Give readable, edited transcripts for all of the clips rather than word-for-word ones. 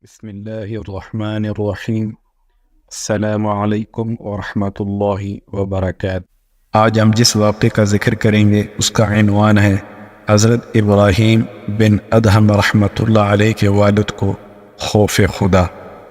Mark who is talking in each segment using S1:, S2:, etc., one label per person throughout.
S1: بسم اللہ الرحمن الرحیم۔ السلام علیکم ورحمۃ اللہ وبرکاتہ۔ آج ہم جس واقعے کا ذکر کریں گے اس کا عنوان ہے حضرت ابراہیم بن ادہم رحمۃ اللہ علیہ کے والد کو خوف خدا۔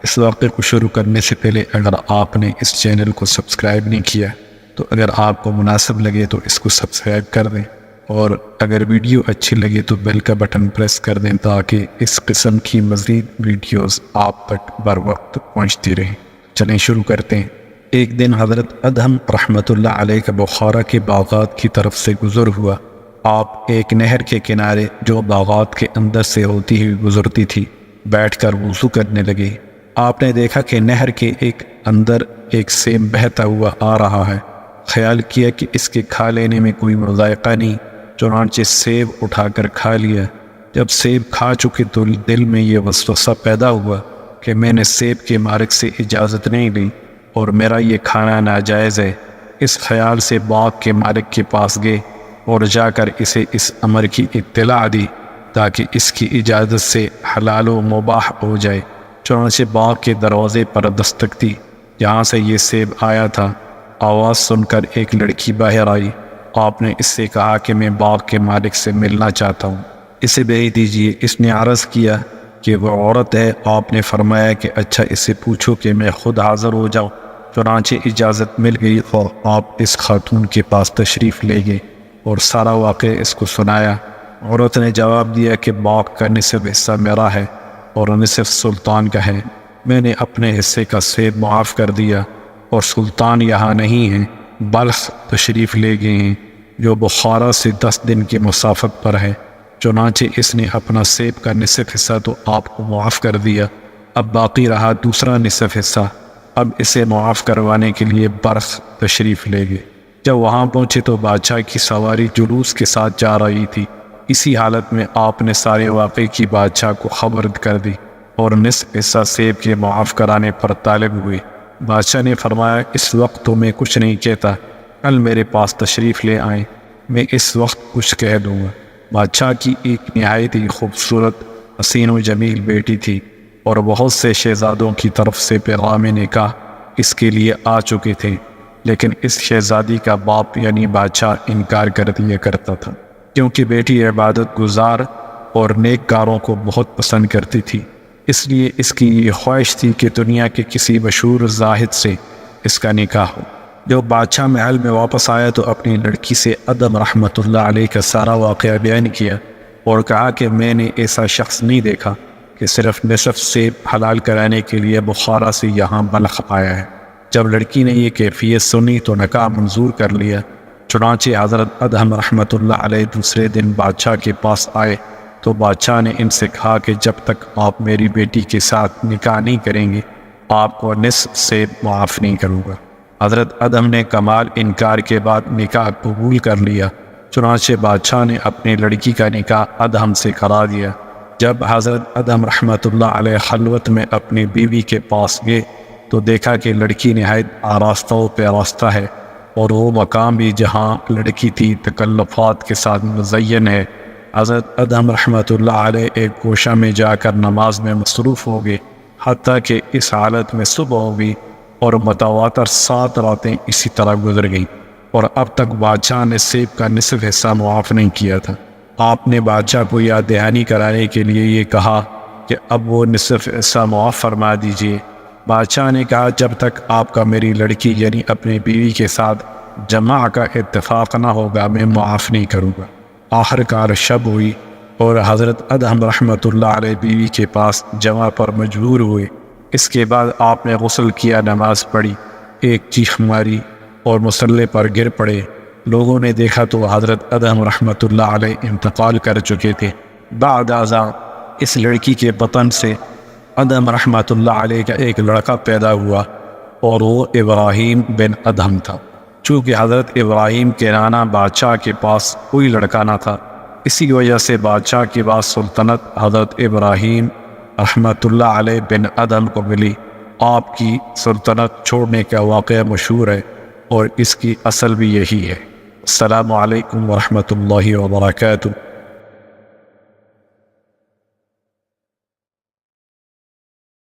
S1: اس واقعے کو شروع کرنے سے پہلے اگر آپ نے اس چینل کو سبسکرائب نہیں کیا تو اگر آپ کو مناسب لگے تو اس کو سبسکرائب کر دیں، اور اگر ویڈیو اچھی لگے تو بیل کا بٹن پریس کر دیں تاکہ اس قسم کی مزید ویڈیوز آپ تک بر وقت پہنچتی رہیں۔ چلیں شروع کرتے ہیں۔ ایک دن حضرت ادہم رحمۃ اللہ علیہ کا بخارا کے باغات کی طرف سے گزر ہوا۔ آپ ایک نہر کے کنارے جو باغات کے اندر سے ہوتی ہوئی گزرتی تھی بیٹھ کر وضو کرنے لگے۔ آپ نے دیکھا کہ نہر کے ایک اندر ایک سیب بہتا ہوا آ رہا ہے۔ خیال کیا کہ اس کے کھا لینے میں کوئی مذائقہ نہیں، چنانچہ سیب اٹھا کر کھا لیا۔ جب سیب کھا چکے تو دل میں یہ وسوسہ پیدا ہوا کہ میں نے سیب کے مالک سے اجازت نہیں لی اور میرا یہ کھانا ناجائز ہے۔ اس خیال سے باغ کے مالک کے پاس گئے اور جا کر اسے اس امر کی اطلاع دی تاکہ اس کی اجازت سے حلال و مباح ہو جائے۔ چنانچہ باغ کے دروازے پر دستک دی جہاں سے یہ سیب آیا تھا۔ آواز سن کر ایک لڑکی باہر آئی۔ آپ نے اس سے کہا کہ میں باغ کے مالک سے ملنا چاہتا ہوں، اسے بھیج دیجیے۔ اس نے عرض کیا کہ وہ عورت ہے۔ آپ نے فرمایا کہ اچھا اس سے پوچھو کہ میں خود حاضر ہو جاؤں۔ چنانچہ اجازت مل گئی اور آپ اس خاتون کے پاس تشریف لے گئے اور سارا واقعہ اس کو سنایا۔ عورت نے جواب دیا کہ باغ کا نصف حصہ میرا ہے اور نصف سلطان کا ہے۔ میں نے اپنے حصے کا سیب معاف کر دیا اور سلطان یہاں نہیں ہیں، بلخ تشریف لے گئے ہیں جو بخارا سے 10 دن کی مسافت پر ہے۔ چنانچہ اس نے اپنا سیب کا نصف حصہ تو آپ کو معاف کر دیا، اب باقی رہا دوسرا نصف حصہ۔ اب اسے معاف کروانے کے لیے بلخ تشریف لے گئے۔ جب وہاں پہنچے تو بادشاہ کی سواری جلوس کے ساتھ جا رہی تھی۔ اسی حالت میں آپ نے سارے واقعے کی بادشاہ کو خبر کر دی اور نصف حصہ سیب کے معاف کرانے پر طالب ہوئے۔ بادشاہ نے فرمایا اس وقت تو میں کچھ نہیں کہتا، کل میرے پاس تشریف لے آئیں، میں اس وقت کچھ کہہ دوں گا۔ بادشاہ کی ایک نہایت ہی خوبصورت حسین و جمیل بیٹی تھی اور بہت سے شہزادوں کی طرف سے پیغام نکاح اس کے لیے آ چکے تھے، لیکن اس شہزادی کا باپ یعنی بادشاہ انکار کر دیا کرتا تھا کیونکہ بیٹی عبادت گزار اور نیک کاروں کو بہت پسند کرتی تھی۔ اس لیے اس کی یہ خواہش تھی کہ دنیا کے کسی مشہور زاہد سے اس کا نکاح ہو۔ جب بادشاہ محل میں واپس آیا تو اپنی لڑکی سے ادم رحمۃ اللہ علیہ کا سارا واقعہ بیان کیا اور کہا کہ میں نے ایسا شخص نہیں دیکھا کہ صرف نصف سیب حلال کرانے کے لیے بخارا سے یہاں بلخ آیا ہے۔ جب لڑکی نے یہ کیفیت سنی تو نکاح منظور کر لیا۔ چنانچہ حضرت ادہم رحمۃ اللہ علیہ دوسرے دن بادشاہ کے پاس آئے تو بادشاہ نے ان سے کہا کہ جب تک آپ میری بیٹی کے ساتھ نکاح نہیں کریں گے آپ کو نصف سیب معاف نہیں کروں گا۔ حضرت ادہم نے کمال انکار کے بعد نکاح قبول کر لیا۔ چنانچہ بادشاہ نے اپنی لڑکی کا نکاح ادہم سے کرا دیا۔ جب حضرت ادہم رحمۃ اللہ علیہ خلوت میں اپنی بیوی کے پاس گئے تو دیکھا کہ لڑکی نہایت آراستہ و پیراستہ ہے اور وہ مقام بھی جہاں لڑکی تھی تکلفات کے ساتھ مزین ہے۔ حضرت ادہم رحمۃ اللہ علیہ ایک گوشہ میں جا کر نماز میں مصروف ہو گئے، حتیٰ کہ اس حالت میں صبح ہو گئی اور متواتر 7 راتیں اسی طرح گزر گئیں اور اب تک بادشاہ نے سیب کا نصف حصہ معاف نہیں کیا تھا۔ آپ نے بادشاہ کو یاد دہانی کرانے کے لیے یہ کہا کہ اب وہ نصف حصہ معاف فرما دیجیے۔ بادشاہ نے کہا جب تک آپ کا میری لڑکی یعنی اپنی بیوی کے ساتھ جماع کا اتفاق نہ ہوگا میں معاف نہیں کروں گا۔ آخر کار شب ہوئی اور حضرت ادہم رحمۃ اللہ علیہ بیوی کے پاس جمع پر مجبور ہوئے۔ اس کے بعد آپ نے غسل کیا، نماز پڑھی، ایک چیخ ماری اور مصلی پر گر پڑے۔ لوگوں نے دیکھا تو حضرت ادہم رحمۃ اللہ علیہ انتقال کر چکے تھے۔ بعد ازاں اس لڑکی کے بطن سے ادہم رحمۃ اللہ علیہ کا ایک لڑکا پیدا ہوا اور وہ ابراہیم بن ادہم تھا۔ چونکہ حضرت ابراہیم کے نانا بادشاہ کے پاس کوئی لڑکا نہ تھا، اسی وجہ سے بادشاہ کے بعد سلطنت حضرت ابراہیم رحمۃ اللہ علیہ بن ادہم کو ملی۔ آپ کی سلطنت چھوڑنے کا واقعہ مشہور ہے اور اس کی اصل بھی یہی ہے۔ السلام علیکم ورحمۃ اللہ وبرکاتہ۔